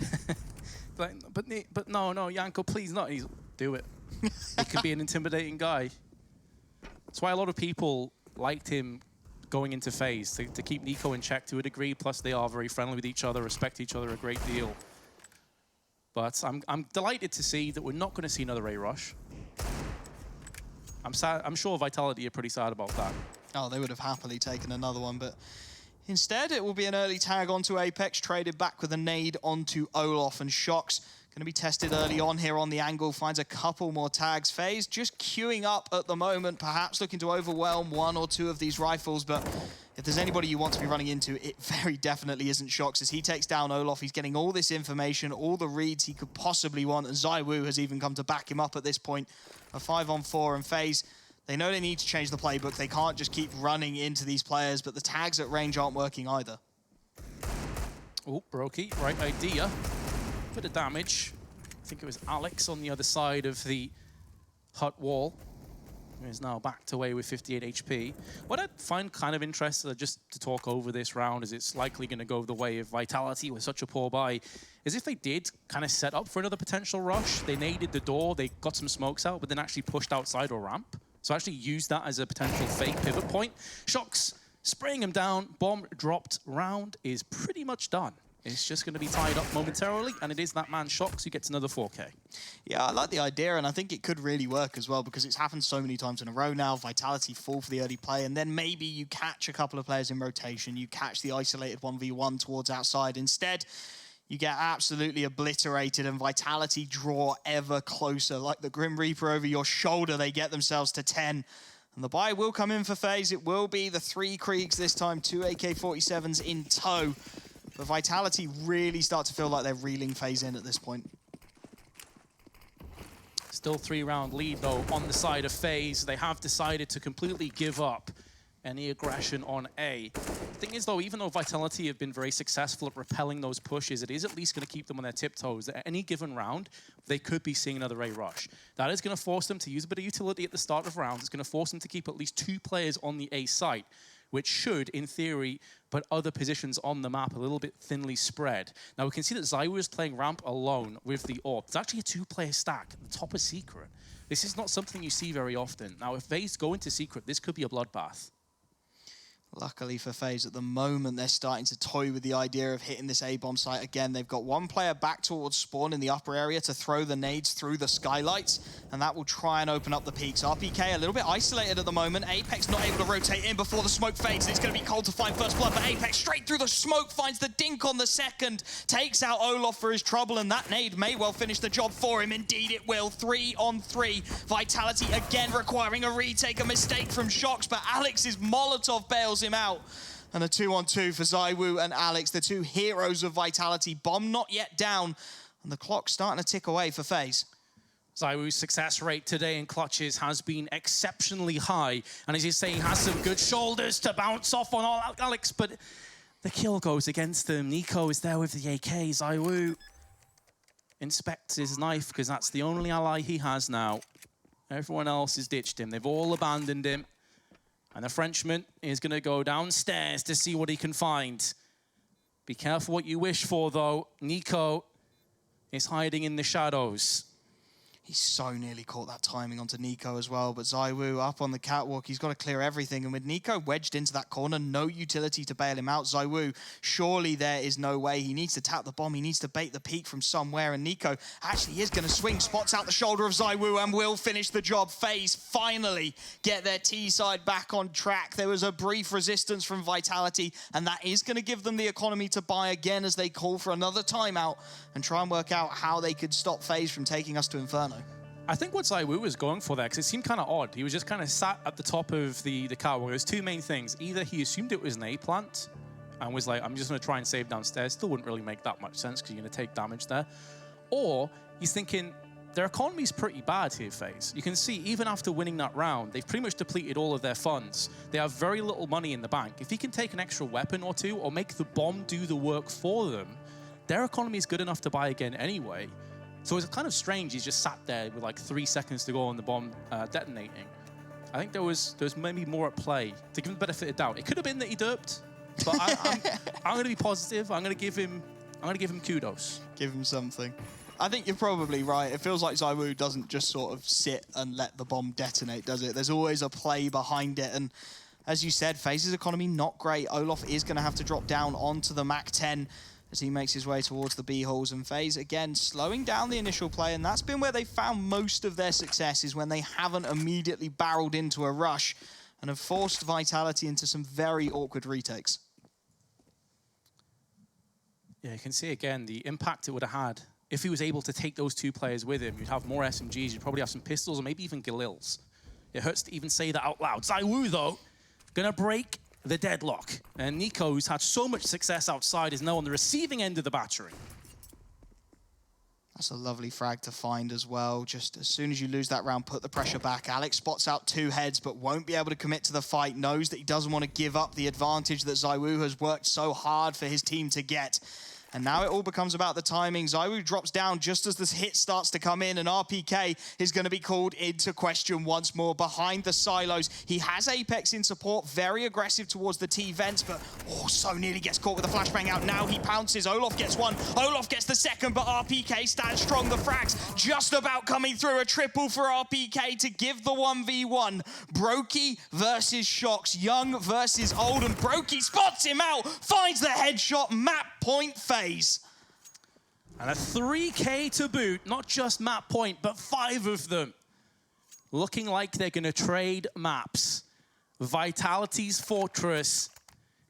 but no, Yanko, please not. Do it. He could be an intimidating guy. That's why a lot of people liked him going into FaZe, to keep Nico in check to a degree, plus they are very friendly with each other, respect each other a great deal. But I'm delighted to see that we're not going to see another A rush. I'm sad. I'm sure Vitality are pretty sad about that. Oh, they would have happily taken another one, but instead it will be an early tag onto Apex, traded back with a nade onto Olaf, and Shox going to be tested early on here on the angle, finds a couple more tags. FaZe just queuing up at the moment, perhaps looking to overwhelm one or two of these rifles, but if there's anybody you want to be running into, it very definitely isn't Shox. As he takes down Olaf, he's getting all this information, all the reads he could possibly want, and ZywOo has even come to back him up at this point. A 5-on-4, and FaZe, they know they need to change the playbook. They can't just keep running into these players, but the tags at range aren't working either. Oh, Brokey, right idea. Bit of damage. I think it was Alex on the other side of the hut wall, who is now backed away with 58 HP. What I find kind of interesting, just to talk over this round, is it's likely going to go the way of Vitality with such a poor buy, is if they did kind of set up for another potential rush, they naded the door, they got some smokes out, but then actually pushed outside or ramp. So actually use that as a potential fake pivot point. Shox spraying him down, bomb dropped, round is pretty much done. It's just going to be tied up momentarily, and it is that man Shox who gets another 4K. Yeah, I like the idea, and I think it could really work as well, because it's happened so many times in a row now. Vitality fall for the early play, and then maybe you catch a couple of players in rotation. You catch the isolated 1v1 towards outside. Instead, you get absolutely obliterated, and Vitality draw ever closer. Like the Grim Reaper over your shoulder, they get themselves to 10. And the buy will come in for FaZe. It will be the 3 Kriegs this time, 2 AK-47s in tow. But Vitality really start to feel like they're reeling FaZe in at this point. Still 3-round lead, though, on the side of FaZe. They have decided to completely give up any aggression on A. The thing is, though, even though Vitality have been very successful at repelling those pushes, it is at least going to keep them on their tiptoes. At any given round, they could be seeing another A rush. That is going to force them to use a bit of utility at the start of rounds. It's going to force them to keep at least 2 players on the A site, which should, in theory, put other positions on the map a little bit thinly spread. Now, we can see that ZywOo is playing ramp alone with the AWP. It's actually a 2-player stack at the top of Secret. This is not something you see very often. Now, if FaZe go into Secret, this could be a bloodbath. Luckily for FaZe, at the moment, they're starting to toy with the idea of hitting this A-bomb site again. They've got 1 player back towards spawn in the upper area to throw the nades through the skylights, and that will try and open up the peaks. RPK a little bit isolated at the moment. Apex not able to rotate in before the smoke fades. It's going to be cold to find first blood, but Apex straight through the smoke finds the dink on the second, takes out Olof for his trouble, and that nade may well finish the job for him. Indeed it will. 3 on 3. Vitality again requiring a retake, a mistake from Shox, but Alex's Molotov bails him out. And a 2-on-2 for ZywOo and Alex, the 2 heroes of Vitality. Bomb not yet down, and the clock's starting to tick away for FaZe. ZywOo's success rate today in clutches has been exceptionally high, and as he's saying, has some good shoulders to bounce off on Alex, but the kill goes against him. Nico is there with the AK. ZywOo inspects his knife, because that's the only ally he has now. Everyone else has ditched him. They've all abandoned him. And the Frenchman is going to go downstairs to see what he can find. Be careful what you wish for, though. Nico is hiding in the shadows. He so nearly caught that timing onto Nico as well, but ZywOo up on the catwalk, he's got to clear everything, and with Nico wedged into that corner, no utility to bail him out. ZywOo, surely there is no way. He needs to tap the bomb, he needs to bait the peak from somewhere, and Nico actually is going to swing, spots out the shoulder of ZywOo, and will finish the job. FaZe finally get their T-side back on track. There was a brief resistance from Vitality, and that is going to give them the economy to buy again as they call for another timeout and try and work out how they could stop FaZe from taking us to Inferno. I think what ZywOo was going for there, because it seemed kind of odd. He was just kind of sat at the top of the catwalk. There's 2 main things. Either he assumed it was an A plant and was like, I'm just going to try and save downstairs. Still wouldn't really make that much sense because you're going to take damage there. Or he's thinking, their economy's pretty bad here, FaZe. You can see, even after winning that round, they've pretty much depleted all of their funds. They have very little money in the bank. If he can take an extra weapon or 2 or make the bomb do the work for them, their economy is good enough to buy again anyway. So it's kind of strange he's just sat there with like 3 seconds to go on the bomb detonating. I think there was maybe more at play. To give him the benefit of doubt, it could have been that he derped, but I'm going to be positive. I'm going to give him kudos. Give him something. I think you're probably right. It feels like ZywOo doesn't just sort of sit and let the bomb detonate, does it? There's always a play behind it, and as you said, FaZe's economy not great. Olof is going to have to drop down onto the Mac-10 as he makes his way towards the B-holes, and FaZe, again, slowing down the initial play, and that's been where they found most of their success, is when they haven't immediately barreled into a rush and have forced Vitality into some very awkward retakes. Yeah, you can see, again, the impact it would have had. If he was able to take those 2 players with him, you'd have more SMGs, you'd probably have some pistols, or maybe even Galils. It hurts to even say that out loud. ZywOo, though, gonna break the deadlock. And Nico, who's had so much success outside, is now on the receiving end of the battery. That's a lovely frag to find as well. Just as soon as you lose that round, put the pressure back. Alex spots out 2 heads, but won't be able to commit to the fight. Knows that he doesn't want to give up the advantage that ZywOo has worked so hard for his team to get. And now it all becomes about the timing. ZywOo drops down just as this hit starts to come in, and RPK is going to be called into question once more behind the silos. He has Apex in support, very aggressive towards the T-vents, but so nearly gets caught with a flashbang out. Now he pounces. Olof gets one. Olof gets the second, but RPK stands strong. The frags just about coming through. A triple for RPK to give the 1v1. Brokey versus Shox. Young versus old, and Brokey spots him out, finds the headshot. Map point FaZe. And a 3K to boot, not just map point, but 5 of them. Looking like they're going to trade maps. Vitality's Fortress,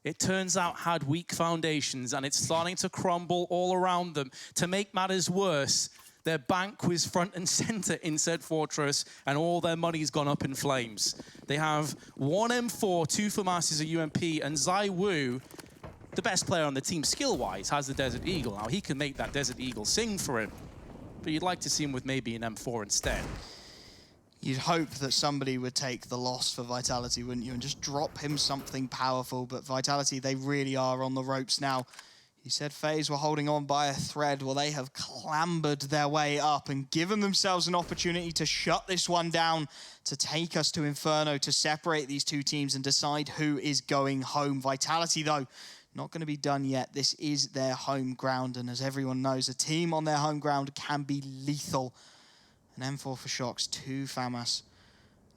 it turns out, had weak foundations, and it's starting to crumble all around them. To make matters worse, their bank was front and center in said fortress, and all their money's gone up in flames. They have 1 M4, 2 FAMASs, a UMP, and ZywOo, the best player on the team skill-wise, has the Desert Eagle. Now, he can make that Desert Eagle sing for him, but you'd like to see him with maybe an M4 instead. You'd hope that somebody would take the loss for Vitality, wouldn't you, and just drop him something powerful, but Vitality, they really are on the ropes now. You said FaZe were holding on by a thread. Well, they have clambered their way up and given themselves an opportunity to shut this one down, to take us to Inferno, to separate these two teams and decide who is going home. Vitality, though, not going to be done yet. This is their home ground, and as everyone knows, a team on their home ground can be lethal. An M4 for Shox, 2 FAMAS,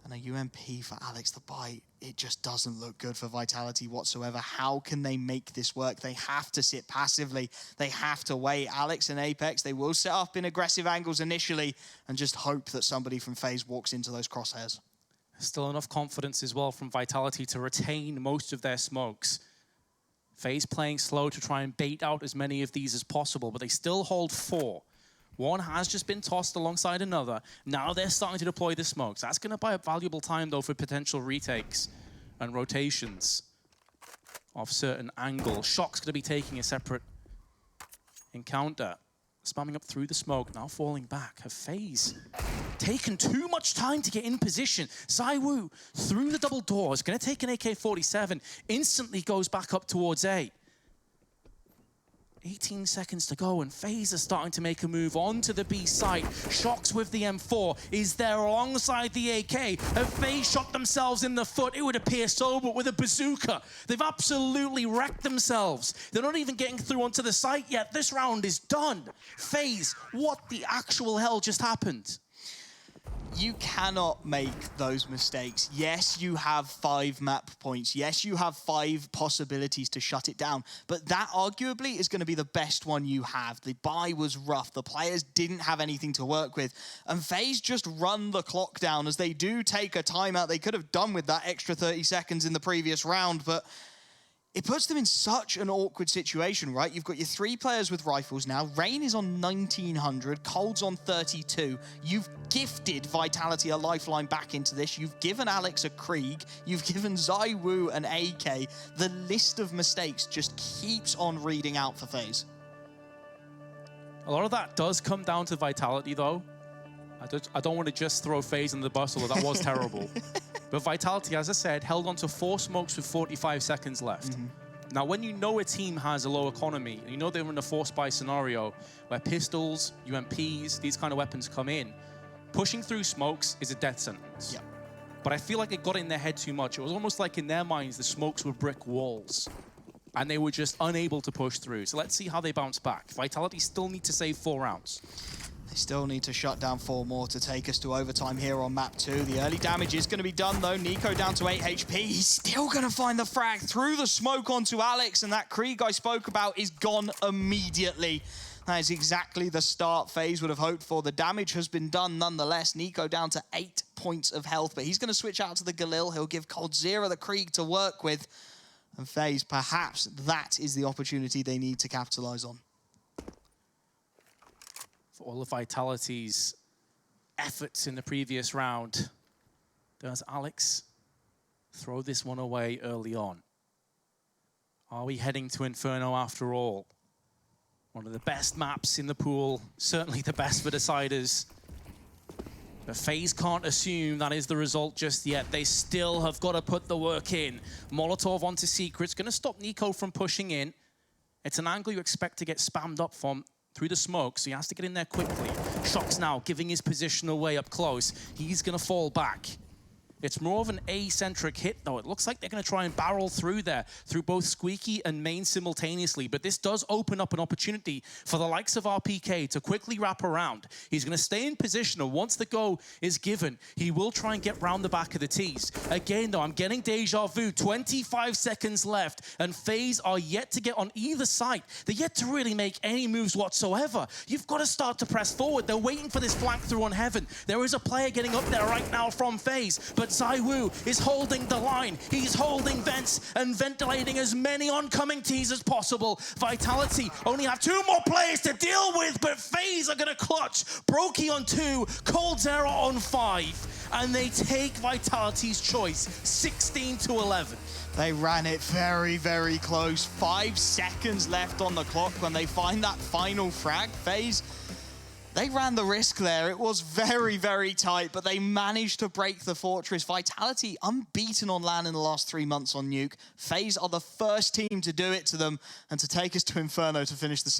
and a UMP for Alex the Bite. It just doesn't look good for Vitality whatsoever. How can they make this work? They have to sit passively. They have to wait. Alex and Apex, they will set up in aggressive angles initially and just hope that somebody from FaZe walks into those crosshairs. Still enough confidence as well from Vitality to retain most of their smokes. FaZe playing slow to try and bait out as many of these as possible, but they still hold 4. One has just been tossed alongside another. Now they're starting to deploy the smokes. That's going to buy up valuable time, though, for potential retakes and rotations of certain angles. Shock's going to be taking a separate encounter. Spamming up through the smoke, now falling back. Have FaZe taken too much time to get in position? ZywOo through the double doors, going to take an AK-47, instantly goes back up towards A. 18 seconds to go, and FaZe are starting to make a move onto the B site. Shox with the M4 is there alongside the AK. Have FaZe shot themselves in the foot? It would appear so, but with a bazooka. They've absolutely wrecked themselves. They're not even getting through onto the site yet. This round is done. FaZe, what the actual hell just happened? You cannot make those mistakes. Yes, you have 5 map points. Yes, you have 5 possibilities to shut it down. But that arguably is going to be the best one you have. The buy was rough. The players didn't have anything to work with. And FaZe just run the clock down as they do take a timeout. They could have done with that extra 30 seconds in the previous round, but it puts them in such an awkward situation, right? You've got your 3 players with rifles now. Rain is on 1900, Cold's on 32. You've gifted Vitality a lifeline back into this. You've given Alex a Krieg. You've given ZywOo an AK. The list of mistakes just keeps on reading out for FaZe. A lot of that does come down to Vitality, though. I don't want to just throw FaZe under the bus, although that was terrible. But Vitality, as I said, held on to 4 smokes with 45 seconds left. Now, when you know a team has a low economy, and you know they're in a forced buy scenario where pistols, UMPs, these kind of weapons come in, pushing through smokes is a death sentence. Yeah. But I feel like it got in their head too much. It was almost like in their minds, the smokes were brick walls, and they were just unable to push through. So let's see how they bounce back. Vitality still need to save 4 rounds. They still need to shut down 4 more to take us to overtime here on map 2. The early damage is going to be done, though. Nico down to 8 HP. He's still going to find the frag through the smoke onto Alex, and that Krieg I spoke about is gone immediately. That is exactly the start FaZe would have hoped for. The damage has been done nonetheless. Nico down to 8 points of health, but he's going to switch out to the Galil. He'll give Coldzera the Krieg to work with. And FaZe, perhaps that is the opportunity they need to capitalize on. For all of Vitality's efforts in the previous round, does Alex throw this one away early on? Are we heading to Inferno after all? One of the best maps in the pool, certainly the best for deciders. But FaZe can't assume that is the result just yet. They still have got to put the work in. Molotov onto Secret's going to stop Nico from pushing in. It's an angle you expect to get spammed up from through the smoke, so he has to get in there quickly. Shox now giving his position away up close. He's going to fall back. It's more of an A-centric hit, though. It looks like they're going to try and barrel through there, through both Squeaky and Main simultaneously. But this does open up an opportunity for the likes of RPK to quickly wrap around. He's going to stay in position, and once the go is given, he will try and get round the back of the T's. Again, though, I'm getting deja vu. 25 seconds left, and FaZe are yet to get on either side. They're yet to really make any moves whatsoever. You've got to start to press forward. They're waiting for this flank through on Heaven. There is a player getting up there right now from FaZe, but ZywOo is holding the line. He's holding vents and ventilating as many oncoming T's as possible. Vitality only have 2 more players to deal with, but FaZe are going to clutch. Brokey on 2, coldzera on 5, and they take Vitality's choice, 16-11. They ran it very, very close. 5 seconds left on the clock when they find that final frag. FaZe, they ran the risk there. It was very, very tight, but they managed to break the fortress. Vitality unbeaten on LAN in the last 3 months on Nuke. FaZe are the first team to do it to them and to take us to Inferno to finish the season.